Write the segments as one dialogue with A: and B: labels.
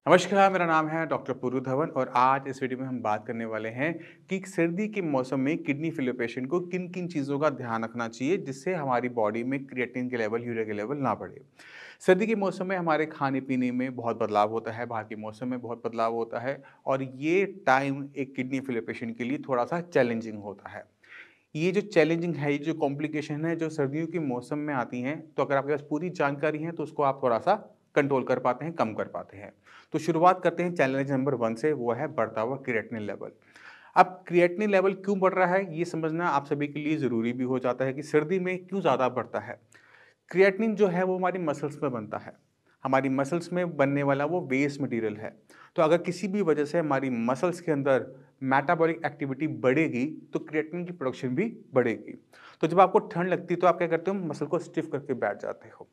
A: नमस्कार, मेरा नाम है डॉक्टर पूरू धवन और आज इस वीडियो में हम बात करने वाले हैं कि सर्दी के मौसम में किडनी फेलियर पेशेंट को किन किन चीज़ों का ध्यान रखना चाहिए जिससे हमारी बॉडी में क्रिएटिनिन के लेवल, यूरिया के लेवल ना बढ़े। सर्दी के मौसम में हमारे खाने पीने में बहुत बदलाव होता है, बाहर के मौसम में बहुत बदलाव होता है और ये टाइम एक किडनी फेलियर पेशेंट के लिए थोड़ा सा चैलेंजिंग होता है। ये जो चैलेंजिंग है, ये जो कॉम्प्लिकेशन है, जो सर्दियों के मौसम में आती हैं, तो अगर आपके पास पूरी जानकारी है, तो उसको आप थोड़ा-सा कंट्रोल कर पाते हैं, कम कर पाते हैं। तो शुरुआत करते हैं चैलेंज नंबर 1 से, वो है बढ़ता हुआ क्रिएटिनिन लेवल। अब क्रिएटिनिन लेवल क्यों बढ़ रहा है, ये समझना आप सभी के लिए ज़रूरी भी हो जाता है कि सर्दी में क्यों ज़्यादा बढ़ता है। क्रिएटिनिन जो है वो हमारी मसल्स में बनता है। हमारी मसल्स में बनने वाला वो वेस्ट मटेरियल है। तो अगर किसी भी वजह से हमारी मसल्स के अंदर मेटाबॉलिक एक्टिविटी बढ़ेगी तो क्रिएटिनिन की प्रोडक्शन भी बढ़ेगी। तो जब आपको ठंड लगती है तो आप क्या करते हो, मसल को स्टिफ करके बैठ जाते हो।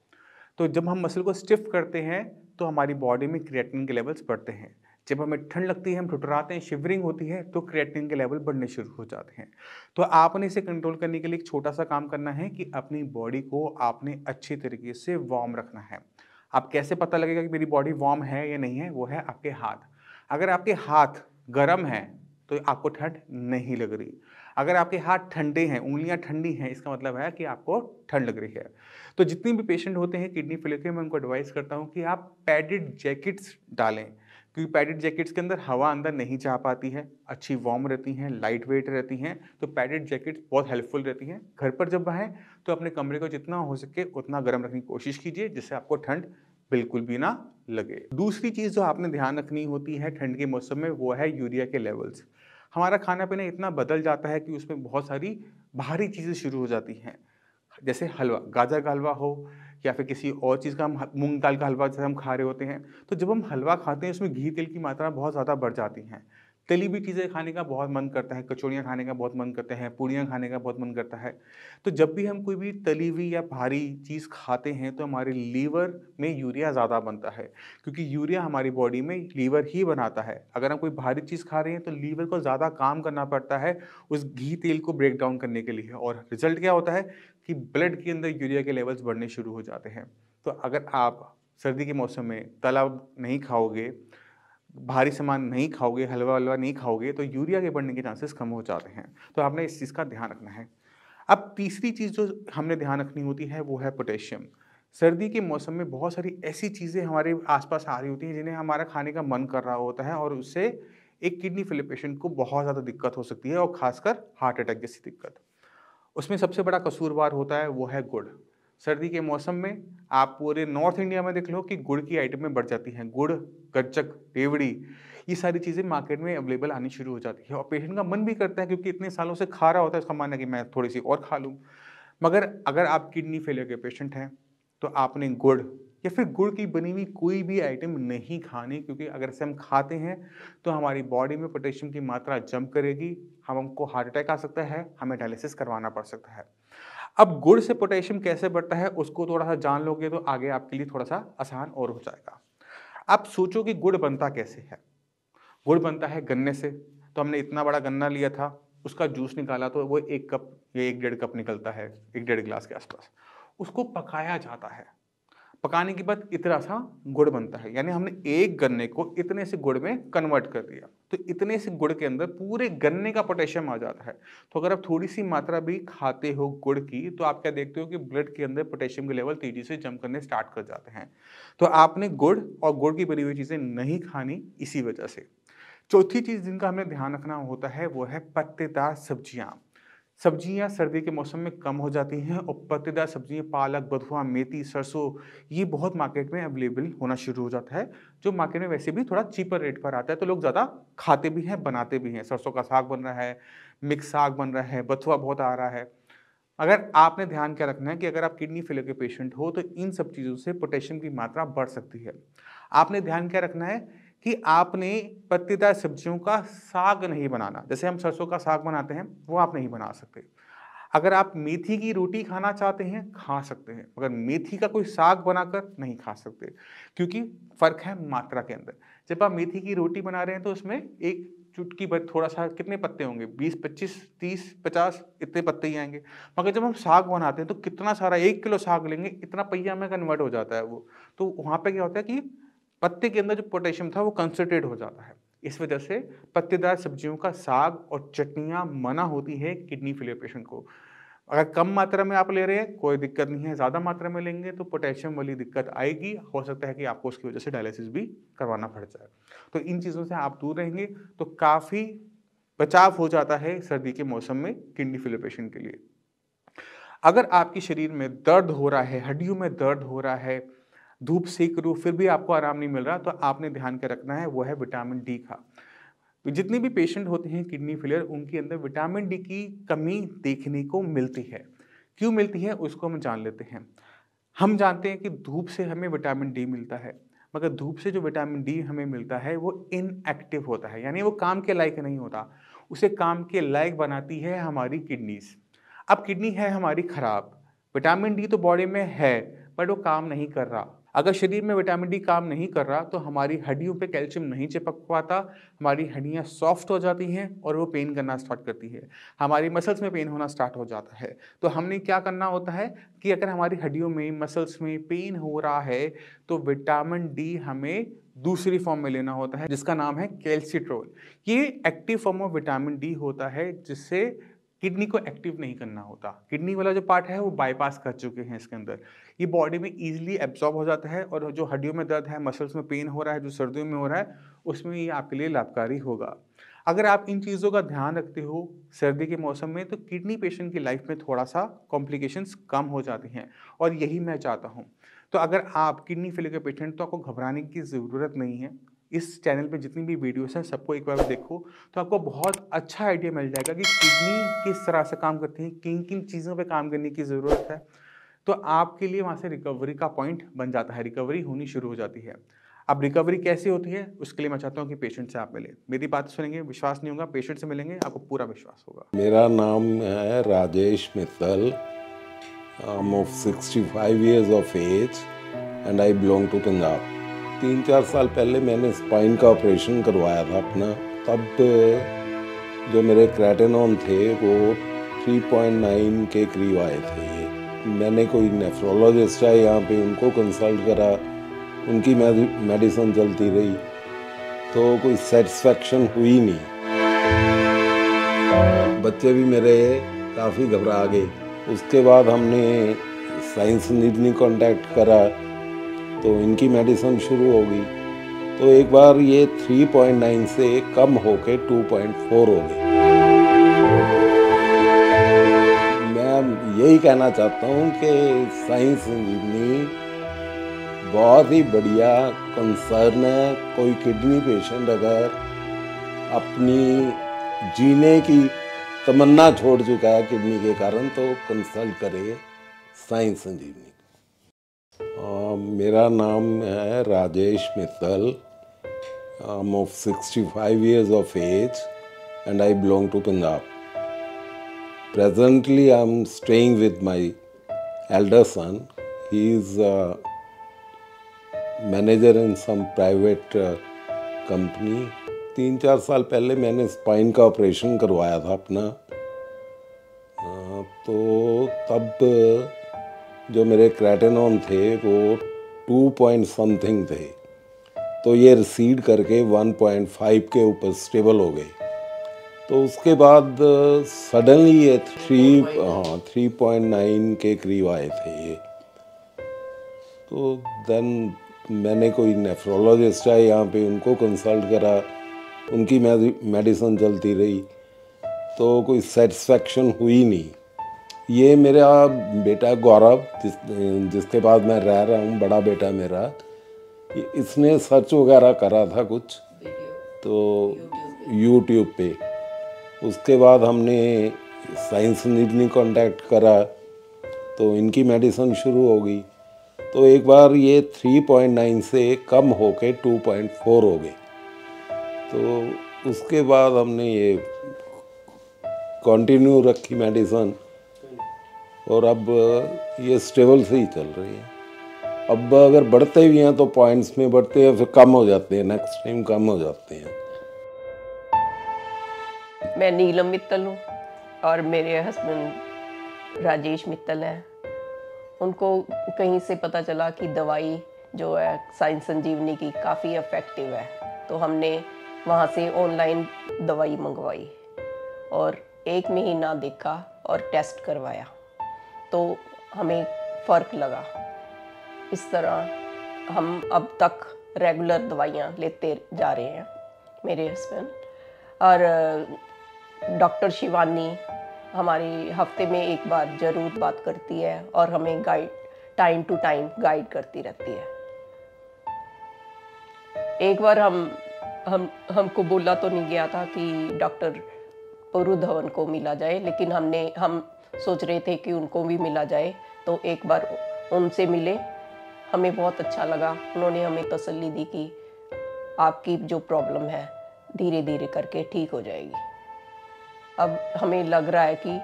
A: तो जब हम मसल को स्टिफ करते हैं तो हमारी बॉडी में क्रिएटिनिन के लेवल्स बढ़ते हैं। जब हमें ठंड लगती है, हम ठुठुराते हैं, शिवरिंग होती है, तो क्रिएटिनिन के लेवल बढ़ने शुरू हो जाते हैं। तो आपने इसे कंट्रोल करने के लिए एक छोटा-सा काम करना है कि अपनी बॉडी को आपने अच्छे तरीके से वार्म रखना है। आप कैसे पता लगेगा कि मेरी बॉडी वार्म है या नहीं है? वो है आपके हाथ। अगर आपके हाथ गरम हैं, तो आपको ठंड नहीं लग रही। अगर आपके हाथ ठंडे हैं, उँगलियाँ ठंडी हैं, इसका मतलब है कि आपको ठंड लग रही है। तो जितने भी पेशेंट होते हैं किडनी फेलियर के, मैं उनको एडवाइस करता हूँ कि आप पैडेड जैकेट्स डालें, क्योंकि पैडेड जैकेट्स के अंदर हवा अंदर नहीं जा पाती है, अच्छी वार्म रहती हैं, लाइट वेट रहती हैं, तो पैडेड जैकेट्स बहुत हेल्पफुल रहती हैं। घर पर जब आएँ तो अपने कमरे को जितना हो सके उतना गर्म रखने की कोशिश कीजिए, जिससे आपको ठंड बिल्कुल भी ना लगे। दूसरी चीज़ जो आपने ध्यान रखनी होती है ठंड के मौसम में, वो है यूरिया के लेवल्स। हमारा खाना-पीना इतना बदल जाता है कि उसमें बहुत सारी बाहरी चीज़ें शुरू हो जाती हैं। जैसे हलवा, गाजर का हलवा हो या फिर किसी और चीज़ का हम ह मूँग दाल का हलवा जैसे हम खा रहे होते हैं, तो जब हम हलवा खाते हैं उसमें घी, तेल की मात्रा बहुत ज़्यादा बढ़ जाती हैं। तली हुई चीज़ें खाने का बहुत मन करता है, कचौड़ियाँ खाने का बहुत मन करते हैं, पूड़ियाँ खाने का बहुत मन करता है। तो जब भी हम कोई भी तली हुई या भारी चीज़ खाते हैं तो हमारे लीवर में यूरिया ज़्यादा बनता है, क्योंकि यूरिया हमारी बॉडी में लीवर ही बनाता है। अगर हम कोई भारी चीज़ खा रहे हैं तो लीवर को ज़्यादा काम करना पड़ता है उस घी, तेल को ब्रेक डाउन करने के लिए, और रिज़ल्ट क्या होता है कि ब्लड के अंदर यूरिया के लेवल्स बढ़ने शुरू हो जाते हैं। तो अगर आप सर्दी के मौसम में तला नहीं खाओगे, भारी सामान नहीं खाओगे, हलवा-वलवा नहीं खाओगे, तो यूरिया के बढ़ने के चांसेस कम हो जाते हैं। तो आपने इस चीज़ का ध्यान रखना है। अब तीसरी चीज़ जो हमने ध्यान रखनी होती है वो है पोटेशियम। सर्दी के मौसम में बहुत सारी ऐसी चीज़ें हमारे आस-पास आ रही होती हैं जिन्हें हमारा खाने का मन कर रहा होता है और उससे एक किडनी फेलियर पेशेंट को बहुत ज़्यादा दिक्कत हो सकती है और ख़ासकर हार्ट अटैक जैसी दिक्कत। उसमें सबसे बड़ा कसूरवार होता है वो है गुड़। सर्दी के मौसम में आप पूरे नॉर्थ इंडिया में देख लो कि गुड़ की आइटमें बढ़ जाती हैं। गुड़, गच्चक, रेवड़ी, ये सारी चीज़ें मार्केट में अवेलेबल आनी शुरू हो जाती है और पेशेंट का मन भी करता है, क्योंकि इतने सालों से खा रहा होता है, उसका मन है कि मैं थोड़ी-सी और खा लूँ। मगर अगर आप किडनी फेलियर के पेशेंट हैं, तो आपने गुड़ या फिर गुड़ की बनी हुई कोई भी आइटम नहीं खानी, क्योंकि अगर इसे हम खाते हैं तो हमारी बॉडी में पोटेशियम की मात्रा जंप करेगी, हमको हार्ट अटैक आ सकता है, हमें डायलिसिस करवाना पड़ सकता है। अब गुड़ से पोटेशियम कैसे बढ़ता है उसको थोड़ा-सा जान लोगे तो आगे आपके लिए थोड़ा-सा आसान और हो जाएगा। आप सोचो कि गुड़ बनता कैसे है? गुड़ बनता है गन्ने से। तो हमने इतना बड़ा गन्ना लिया था, उसका जूस निकाला तो वो 1 कप या 1 डेढ़ कप निकलता है, 1 डेढ़ गिलास के आसपास। उसको पकाया जाता है। पकाने के बाद इतना-सा गुड़ बनता है, यानी हमने एक गन्ने को इतने से गुड़ में कन्वर्ट कर दिया। तो इतने से गुड़ के अंदर पूरे गन्ने का पोटेशियम आ जाता है। तो अगर आप थोड़ी-सी मात्रा भी खाते हो गुड़ की, तो आप क्या देखते हो कि ब्लड के अंदर पोटेशियम के लेवल तेज़ी से जंप करने स्टार्ट कर जाते हैं। तो आपने गुड़ और गुड़ की बनी हुई चीज़ें नहीं खानी इसी वजह से। चौथी चीज़ जिनका हमें ध्यान रखना होता है वो है पत्तेदार सब्जियाँ। सब्जियाँ सर्दी के मौसम में कम हो जाती हैं और पत्तेदार सब्जियाँ पालक, बथुआ, मेथी, सरसों, ये बहुत मार्केट में अवेलेबल होना शुरू हो जाता है, जो मार्केट में वैसे भी थोड़ा चीपर रेट पर आता है, तो लोग ज़्यादा खाते भी हैं, बनाते भी हैं। सरसों का साग बन रहा है, मिक्स साग बन रहा है, बथुआ बहुत आ रहा है। अगर आपने ध्यान क्या रखना है कि अगर आप किडनी फेलियर के पेशेंट हो तो इन सब चीज़ों से पोटेशियम की मात्रा बढ़ सकती है। आपने ध्यान क्या रखना है कि आपने पत्तेदार सब्जियों का साग नहीं बनाना। जैसे हम सरसों का साग बनाते हैं, वो आप नहीं बना सकते। अगर आप मेथी की रोटी खाना चाहते हैं, खा सकते हैं, मगर मेथी का कोई साग बनाकर नहीं खा सकते, क्योंकि फ़र्क है मात्रा के अंदर। जब आप मेथी की रोटी बना रहे हैं तो उसमें एक चुटकी भर थोड़ा-सा कितने पत्ते होंगे? 20, 25, 30, 50 इतने पत्ते ही आएँगे। मगर जब हम साग बनाते हैं तो कितना सारा 1 किलो साग लेंगे, इतना पहिया में कन्वर्ट हो जाता है वो। तो वहाँ पे क्या होता है कि पत्ते के अंदर जो पोटेशियम था वो कंसंट्रेट हो जाता है। इस वजह से पत्तेदार सब्जियों का साग और चटनियाँ मना होती है किडनी फेलियर पेशेंट को। अगर कम मात्रा में आप ले रहे हैं कोई दिक्कत नहीं है, ज़्यादा मात्रा में लेंगे तो पोटेशियम वाली दिक्कत आएगी, हो सकता है कि आपको उसकी वजह से डायलिसिस भी करवाना पड़ जाए। तो इन चीज़ों से आप दूर रहेंगे तो काफ़ी बचाव हो जाता है सर्दी के मौसम में किडनी फेलियर पेशेंट के लिए। अगर आपके शरीर में दर्द हो रहा है, हड्डियों में दर्द हो रहा है, धूप सेक रहे हो फिर भी आपको आराम नहीं मिल रहा, तो आपने ध्यान के रखना है वो है विटामिन डी का। जितने भी पेशेंट होते हैं किडनी फेलियर उनके अंदर विटामिन डी की कमी देखने को मिलती है। क्यों मिलती है उसको हम जान लेते हैं। हम जानते हैं कि धूप से हमें विटामिन डी मिलता है, मगर धूप से जो विटामिन डी हमें मिलता है वो इनएक्टिव होता है, यानी वो काम के लायक नहीं होता। उसे काम के लायक बनाती है हमारी किडनीज। अब किडनी है हमारी खराब, विटामिन डी तो बॉडी में है बट वो काम नहीं कर रहा। अगर शरीर में विटामिन डी काम नहीं कर रहा तो हमारी हड्डियों पे कैल्शियम नहीं चिपक पाता, हमारी हड्डियाँ सॉफ्ट हो जाती हैं और वो पेन करना स्टार्ट करती है, हमारी मसल्स में पेन होना स्टार्ट हो जाता है। तो हमने क्या करना होता है कि अगर हमारी हड्डियों में मसल्स में पेन हो रहा है तो विटामिन डी हमें दूसरी फॉर्म में लेना होता है जिसका नाम है कैल्सिट्रोल। ये active form of vitamin D होता है जिससे किडनी को एक्टिव नहीं करना होता। किडनी वाला जो पार्ट है वो बाईपास कर चुके हैं इसके अंदर। ये बॉडी में ईजिली एब्जॉर्ब हो जाता है और जो हड्डियों में दर्द है, मसल्स में पेन हो रहा है, जो सर्दियों में हो रहा है, उसमें ये आपके लिए लाभकारी होगा। अगर आप इन चीज़ों का ध्यान रखते हो सर्दी के मौसम में तो किडनी पेशेंट की लाइफ में थोड़ा-सा कॉम्प्लिकेशंस कम हो जाती हैं और यही मैं चाहता हूँ। तो अगर आप किडनी फेलियर के पेशेंट तो आपको घबराने की ज़रूरत नहीं है। इस चैनल पे जितनी भी वीडियोज़ हैं सबको एक बार देखो तो आपको बहुत अच्छा आइडिया मिल जाएगा कि किडनी किस तरह से काम करती है, किन-किन चीज़ों पे काम करने की ज़रूरत है। तो आपके लिए वहाँ से रिकवरी का पॉइंट बन जाता है, रिकवरी होनी शुरू हो जाती है। अब रिकवरी कैसे होती है उसके लिए मैं चाहता हूँ कि पेशेंट से आप मिलें। मेरी बात सुनेंगे, विश्वास नहीं होगा, पेशेंट से मिलेंगे आपको पूरा विश्वास होगा।
B: मेरा नाम है Rajesh Mittal. I am of 65 years of age and I belong to Punjab. 3-4 साल पहले मैंने स्पाइन का ऑपरेशन करवाया था अपना। तब जो मेरे क्रेटेनॉन थे वो 3.9 के करीब आए थे। ये मैंने कोई नेफ्रोलॉजिस्ट है यहाँ पे उनको कंसल्ट करा, उनकी मेडिसिन चलती रही तो कोई सेटिस्फेक्शन हुई नहीं। बच्चे भी मेरे काफ़ी घबरा गए। उसके बाद हमने साइंस संजीवनी कांटेक्ट करा तो इनकी मेडिसिन शुरू हो गई। तो एक बार ये 3.9 से कम होके 2.4 हो गई। मैं यही कहना चाहता हूँ कि साइंस संजीवनी बहुत ही बढ़िया कंसर्न है। कोई किडनी पेशेंट अगर अपनी जीने की तमन्ना छोड़ चुका है किडनी के कारण तो कंसल्ट करे साइंस संजीवनी। मेरा नाम है Rajesh Mittal. I am of 65 years of age and I belong to Punjab. Presently I am staying with my elder son. He is manager in some private company। 3-4 साल पहले मैंने स्पाइन का ऑपरेशन करवाया था अपना। तो तब जो मेरे क्रेटेनॉन थे वो 2 point something थे, तो ये रिसीड करके 1.5 के ऊपर स्टेबल हो गए। तो उसके बाद सडनली ये 3.9 के करीब आए थे ये। तो देन मैंने कोई नेफ्रोलॉजिस्ट है यहाँ पे उनको कंसल्ट करा, उनकी मेडिसिन चलती रही तो कोई सेटिस्फेक्शन हुई नहीं। ये मेरा बेटा गौरव जिसके पास मैं रह रहा हूँ, बड़ा बेटा मेरा, इसने सर्च वगैरह करा था कुछ तो यूट्यूब पे। उसके बाद हमने साइंस संजीवनी कांटेक्ट करा तो इनकी मेडिसिन शुरू हो गई। तो एक बार ये 3.9 से कम होके 2.4 हो गए। तो उसके बाद हमने ये कंटिन्यू रखी मेडिसिन और अब ये स्टेबल से ही चल रही है। अब अगर बढ़ते भी हैं तो पॉइंट्स में बढ़ते हैं, फिर कम हो जाते हैं, नेक्स्ट टाइम कम हो जाते हैं।
C: मैं नीलम मित्तल हूँ और मेरे हस्बैंड राजेश मित्तल हैं। उनको कहीं से पता चला कि दवाई जो है साइंस संजीवनी की काफ़ी इफ़ेक्टिव है, तो हमने वहाँ से ऑनलाइन दवाई मंगवाई और 1 महीना देखा और टेस्ट करवाया तो हमें फ़र्क लगा। इस तरह हम अब तक रेगुलर दवाइयाँ लेते जा रहे हैं, मेरे हस्बैंड। और डॉक्टर शिवानी हमारी हफ्ते में एक बार ज़रूर बात करती है और हमें टाइम टू टाइम गाइड करती रहती है। एक बार हमको बोला तो नहीं गया था कि डॉक्टर पुरु धवन को मिला जाए, लेकिन हम सोच रहे थे कि उनको भी मिला जाए, तो एक बार उनसे मिले, हमें बहुत अच्छा लगा। उन्होंने हमें तसल्ली दी कि आपकी जो प्रॉब्लम है धीरे धीरे करके ठीक हो जाएगी। अब हमें लग रहा है कि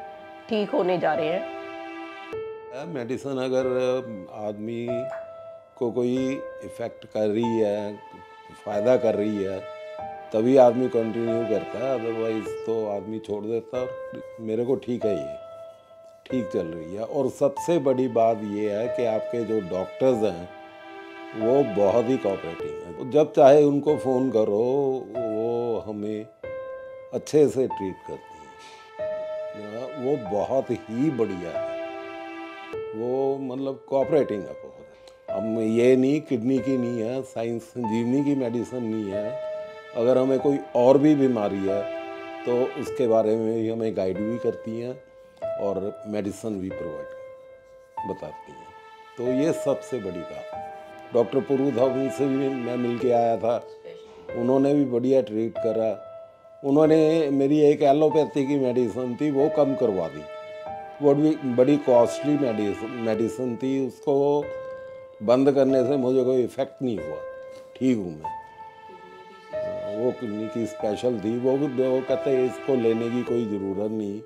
C: ठीक होने जा रहे हैं।
B: मेडिसिन अगर आदमी को कोई इफ़ेक्ट कर रही है, फ़ायदा कर रही है, तभी आदमी कंटिन्यू करता है, अदरवाइज़ तो आदमी छोड़ देता है। मेरे को ठीक है, ये ठीक चल रही है। और सबसे बड़ी बात ये है कि आपके जो डॉक्टर्स हैं वो बहुत ही कोऑपरेटिव हैं। जब चाहे उनको फ़ोन करो, वो हमें अच्छे से ट्रीट करती हैं। वो बहुत ही बढ़िया है, वो मतलब कोऑपरेटिंग है बहुत। हम ये नहीं, किडनी की नहीं है, साइंस संजीवनी की मेडिसिन नहीं है, अगर हमें कोई और भी बीमारी है तो उसके बारे में भी हमें गाइड भी करती हैं और मेडिसिन भी प्रोवाइड बताती हैं। तो ये सबसे बड़ी बात। डॉक्टर पुरु धवन से भी मैं मिल के आया था, उन्होंने भी बढ़िया ट्रीट करा। उन्होंने मेरी एक एलोपैथी की मेडिसिन थी वो कम करवा दी, वो भी बड़ी कॉस्टली मेडिसिन थी, उसको बंद करने से मुझे कोई इफ़ेक्ट नहीं हुआ, ठीक हूँ मैं। वो किडनी की स्पेशल थी, वो कहते हैं इसको लेने की कोई ज़रूरत नहीं,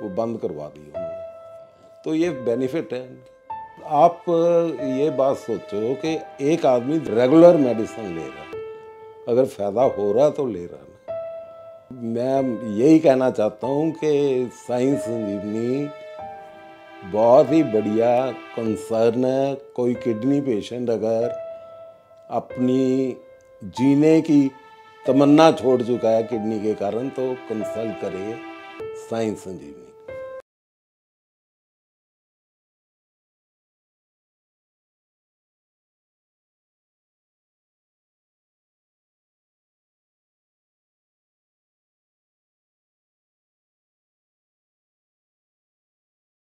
B: वो बंद करवा दी उन्होंने। तो ये बेनिफिट है। आप ये बात सोचो कि एक आदमी रेगुलर मेडिसिन ले रहा है, अगर फ़ायदा हो रहा तो ले रहा ना। मैं यही कहना चाहता हूँ कि साइंस संजीवनी बहुत ही बढ़िया कंसर्न है। कोई किडनी पेशेंट अगर अपनी जीने की तमन्ना छोड़ चुका है किडनी के कारण, तो कंसल्ट करे साइंस संजीवनी।